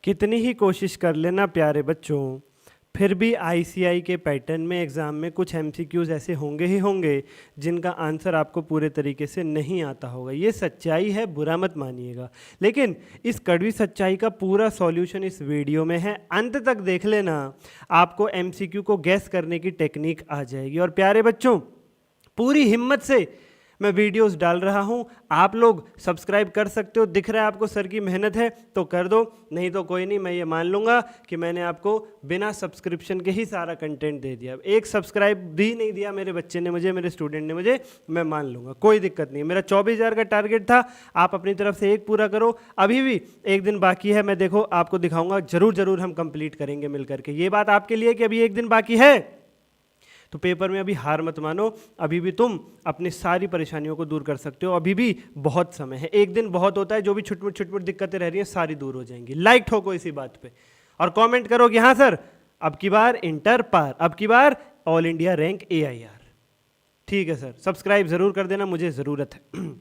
कितनी ही कोशिश कर लेना प्यारे बच्चों, फिर भी आईसीआई के पैटर्न में एग्ज़ाम में कुछ एमसीक्यूज़ ऐसे होंगे ही होंगे जिनका आंसर आपको पूरे तरीके से नहीं आता होगा। ये सच्चाई है, बुरा मत मानिएगा। लेकिन इस कड़वी सच्चाई का पूरा सॉल्यूशन इस वीडियो में है, अंत तक देख लेना, आपको एमसीक्यू को गैस करने की टेक्निक आ जाएगी। और प्यारे बच्चों, पूरी हिम्मत से मैं वीडियोस डाल रहा हूं, आप लोग सब्सक्राइब कर सकते हो। दिख रहा है आपको सर की मेहनत है तो कर दो, नहीं तो कोई नहीं, मैं ये मान लूँगा कि मैंने आपको बिना सब्सक्रिप्शन के ही सारा कंटेंट दे दिया। एक सब्सक्राइब भी नहीं दिया मेरे बच्चे ने मुझे, मेरे स्टूडेंट ने मुझे, मैं मान लूँगा, कोई दिक्कत नहीं। मेरा 24,000 का टारगेट था, आप अपनी तरफ से एक पूरा करो। अभी भी एक दिन बाकी है, मैं देखो आपको दिखाऊँगा, ज़रूर हम कंप्लीट करेंगे मिल करके। ये बात आपके लिए कि अभी एक दिन बाकी है तो पेपर में अभी हार मत मानो, अभी भी तुम अपनी सारी परेशानियों को दूर कर सकते हो, अभी भी बहुत समय है। एक दिन बहुत होता है, जो भी छुटमुट दिक्कतें रह रही हैं सारी दूर हो जाएंगी। लाइक ठोको इसी बात पे और कमेंट करो कि हाँ सर, अब की बार इंटर पार, अब की बार ऑल इंडिया रैंक AIR। ठीक है सर, सब्सक्राइब जरूर कर देना, मुझे ज़रूरत है।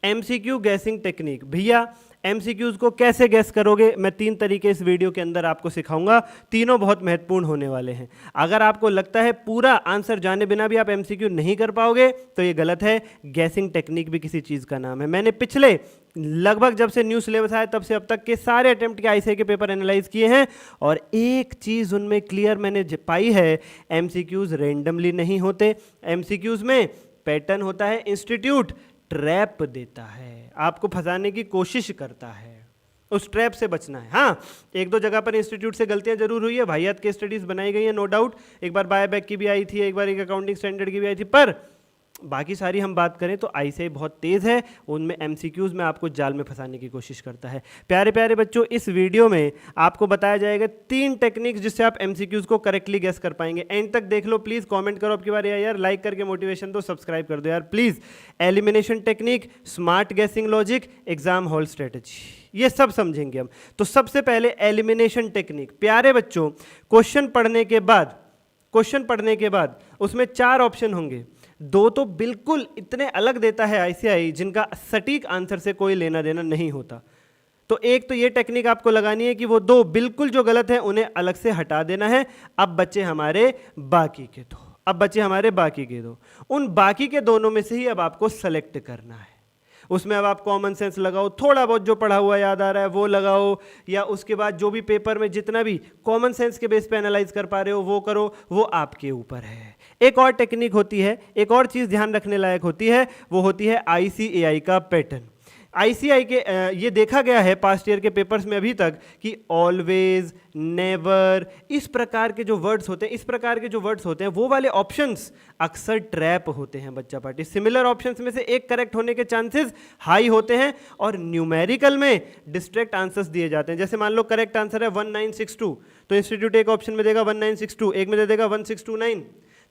MCQ guessing technique. भैया एमसीक्यूज़ को कैसे गैस करोगे, मैं 3 तरीके इस वीडियो के अंदर आपको सिखाऊंगा, तीनों बहुत महत्वपूर्ण होने वाले हैं। अगर आपको लगता है पूरा आंसर जाने बिना भी आप एमसीक्यू नहीं कर पाओगे तो ये गलत है। गैसिंग टेक्निक भी किसी चीज़ का नाम है। मैंने पिछले लगभग जब से न्यू सिलेबस आया तब से अब तक के सारे अटेम्प्ट के आईसीआई के पेपर एनालाइज किए हैं और एक चीज़ उनमें क्लियर मैंने पाई है, एमसीक्यूज़ रेंडमली नहीं होते। एमसीक्यूज़ में पैटर्न होता है, इंस्टीट्यूट ट्रैप देता है, आपको फंसाने की कोशिश करता है, उस ट्रैप से बचना है। हाँ, एक दो जगह पर इंस्टीट्यूट से गलतियां जरूर हुई है, वाहियात केस स्टडीज बनाई गई है, नो डाउट। एक बार बायबैक की भी आई थी, एक बार एक अकाउंटिंग स्टैंडर्ड की भी आई थी, पर बाकी सारी हम बात करें तो आईसीआई बहुत तेज़ है, उनमें एमसीक्यूज़ में आपको जाल में फंसाने की कोशिश करता है। प्यारे प्यारे बच्चों, इस वीडियो में आपको बताया जाएगा 3 टेक्निक्स जिससे आप एमसीक्यूज़ को करेक्टली गैस कर पाएंगे। एंड तक देख लो प्लीज़, कमेंट करो अब की बार यार, लाइक करके मोटिवेशन दो, सब्सक्राइब कर दो यार please. Elimination technique, smart guessing logic, exam hall strategy, ये सब समझेंगे हम। तो सबसे पहले एलिमिनेशन टेक्निक। प्यारे बच्चों, क्वेश्चन पढ़ने के बाद उसमें 4 ऑप्शन होंगे, 2 तो बिल्कुल इतने अलग देता है आईसीआई जिनका सटीक आंसर से कोई लेना देना नहीं होता। तो एक तो ये टेक्निक आपको लगानी है कि वो 2 बिल्कुल जो गलत है उन्हें अलग से हटा देना है। अब बच्चे हमारे बाकी के दो, उन बाकी के दोनों में से ही अब आपको सेलेक्ट करना है। उसमें अब आप कॉमन सेंस लगाओ, थोड़ा बहुत जो पढ़ा हुआ याद आ रहा है वो लगाओ, या उसके बाद जो भी पेपर में जितना भी कॉमन सेंस के बेस पे एनालाइज कर पा रहे हो वो करो, वो आपके ऊपर है। एक और टेक्निक होती है, एक और चीज़ ध्यान रखने लायक होती है, वो होती है आईसीएआई का पैटर्न। आईसीआई के ये देखा गया है पास्ट ईयर के पेपर्स में अभी तक कि ऑलवेज, नेवर, इस प्रकार के जो वर्ड्स होते हैं वो वाले ऑप्शंस अक्सर ट्रैप होते हैं बच्चा पार्टी। सिमिलर ऑप्शंस में से एक करेक्ट होने के चांसेस हाई होते हैं और न्यूमेरिकल में डिस्ट्रैक्ट आंसर्स दिए जाते हैं। जैसे मान लो करेक्ट आंसर है 1962, तो इंस्टीट्यूट एक ऑप्शन में देगा 1962, एक में दे देगा 1629।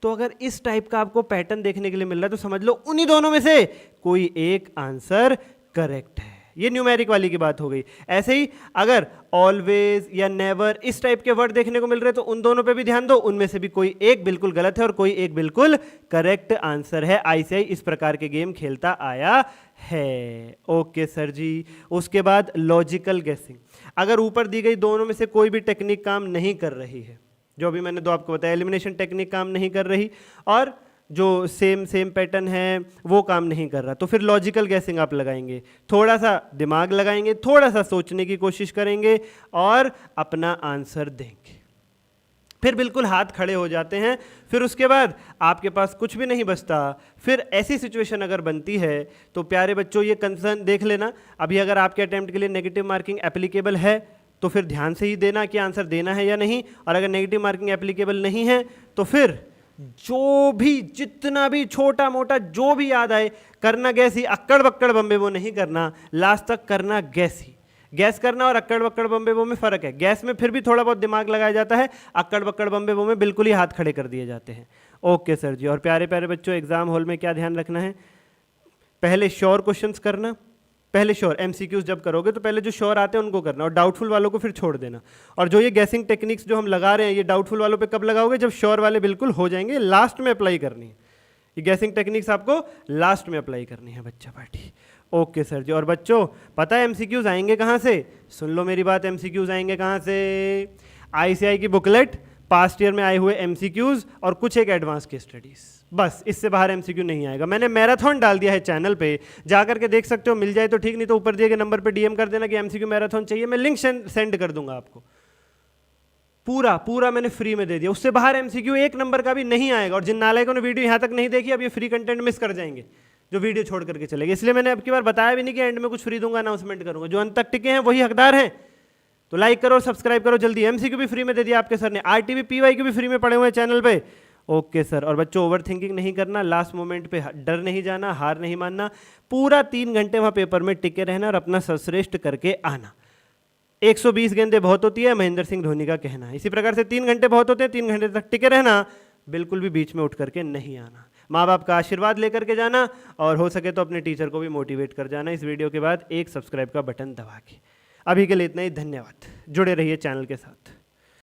तो अगर इस टाइप का आपको पैटर्न देखने के लिए मिल रहा है तो समझ लो उन्हीं दोनों में से कोई एक आंसर करेक्ट है। ये न्यूमेरिक वाली की बात हो गई। ऐसे ही अगर ऑलवेज या नेवर इस टाइप के वर्ड देखने को मिल रहे हैं तो उन दोनों पे भी ध्यान दो, उनमें से भी कोई एक बिल्कुल गलत है और कोई एक बिल्कुल करेक्ट आंसर है। आईसीआई इस प्रकार के गेम खेलता आया है। ओके सर जी। उसके बाद लॉजिकल गैसिंग। अगर ऊपर दी गई दोनों में से कोई भी टेक्निक काम नहीं कर रही है, जो अभी मैंने 2 आपको बताया, एलिमिनेशन टेक्निक काम नहीं कर रही और जो सेम पैटर्न है वो काम नहीं कर रहा, तो फिर लॉजिकल गैसिंग आप लगाएंगे, थोड़ा सा दिमाग लगाएंगे, थोड़ा सा सोचने की कोशिश करेंगे और अपना आंसर देंगे। फिर बिल्कुल हाथ खड़े हो जाते हैं। फिर उसके बाद आपके पास कुछ भी नहीं बचता। फिर ऐसी सिचुएशन अगर बनती है तो प्यारे बच्चों ये कंसर्न देख लेना, अभी अगर आपके अटेम्प्ट के लिए नेगेटिव मार्किंग एप्लीकेबल है तो फिर ध्यान से ही देना कि आंसर देना है या नहीं, और अगर नेगेटिव मार्किंग एप्लीकेबल नहीं है तो फिर जो भी जितना भी छोटा मोटा जो भी याद आए करना गैस ही, अक्कड़ बक्कड़ बम्बे वो नहीं करना, लास्ट तक करना गैस ही। गैस करना और अक्कड़ बक्कड़ बम्बे वो में फ़र्क है। गैस में फिर भी थोड़ा बहुत दिमाग लगाया जाता है, अक्कड़ बक्कड़ बम्बे वो में बिल्कुल ही हाथ खड़े कर दिए जाते हैं। ओके सर जी। और प्यारे प्यारे बच्चों, एग्जाम हॉल में क्या ध्यान रखना है, पहले श्योर क्वेश्चंस करना, पहले श्योर एमसीक्यूज जब करोगे तो पहले जो श्योर आते हैं उनको करना और डाउटफुल वालों को फिर छोड़ देना। और जो ये गैसिंग टेक्निक्स जो हम लगा रहे हैं ये डाउटफुल वालों पे कब लगाओगे, जब श्योर वाले बिल्कुल हो जाएंगे, लास्ट में अप्लाई करनी है। ये गैसिंग टेक्निक्स आपको लास्ट में अप्लाई करनी है बच्चा पार्टी। ओके सर जी। और बच्चों पता है एमसीक्यूज आएंगे कहाँ से? सुन लो मेरी बात, एमसीक्यूज आएंगे कहाँ से? आईसीआई की बुकलेट, पास्ट ईयर में आए हुए एमसीक्यूज और कुछ एक एडवांस केस स्टडीज, बस इससे बाहर एमसीक्यू नहीं आएगा। मैंने मैराथन डाल दिया है चैनल पे, जाकर के देख सकते हो, मिल जाए तो ठीक, नहीं तो ऊपर दिए गए नंबर पे डीएम कर देना कि एमसीक्यू मैराथन चाहिए, मैं लिंक सेंड कर दूंगा आपको। पूरा पूरा मैंने फ्री में दे दिया, उससे बाहर एमसीक्यू एक नंबर का भी नहीं आएगा। और जिन नालायकों ने वीडियो यहाँ तक नहीं देखी, अब ये फ्री कंटेंट मिस कर जाएंगे जो वीडियो छोड़ करके चलेंगे। इसलिए मैंने अब की बार बताया भी नहीं कि एंड में कुछ फ्री दूंगा, अनाउंसमेंट करूंगा। जो अंत तक टिके हैं वही हकदार हैं। तो लाइक करो और सब्सक्राइब करो जल्दी। एमसीक्यू भी फ्री में दे दिया आपके सर ने, आरटीवी पीवाईक्यू भी फ्री में पड़े हुए हैं चैनल पे। Okay sir. और बच्चों ओवर थिंकिंग नहीं करना, लास्ट मोमेंट पे डर नहीं जाना, हार नहीं मानना, पूरा 3 घंटे वहाँ पेपर में टिके रहना और अपना सर्वश्रेष्ठ करके आना। 120 गेंदें बहुत होती है, महेंद्र सिंह धोनी का कहना है। इसी प्रकार से 3 घंटे बहुत होते हैं, 3 घंटे तक टिके रहना, बिल्कुल भी बीच में उठ करके नहीं आना। माँ बाप का आशीर्वाद लेकर के जाना और हो सके तो अपने टीचर को भी मोटिवेट कर जाना इस वीडियो के बाद एक सब्सक्राइब का बटन दबा के। अभी के लिए इतना ही, धन्यवाद। जुड़े रहिए चैनल के साथ।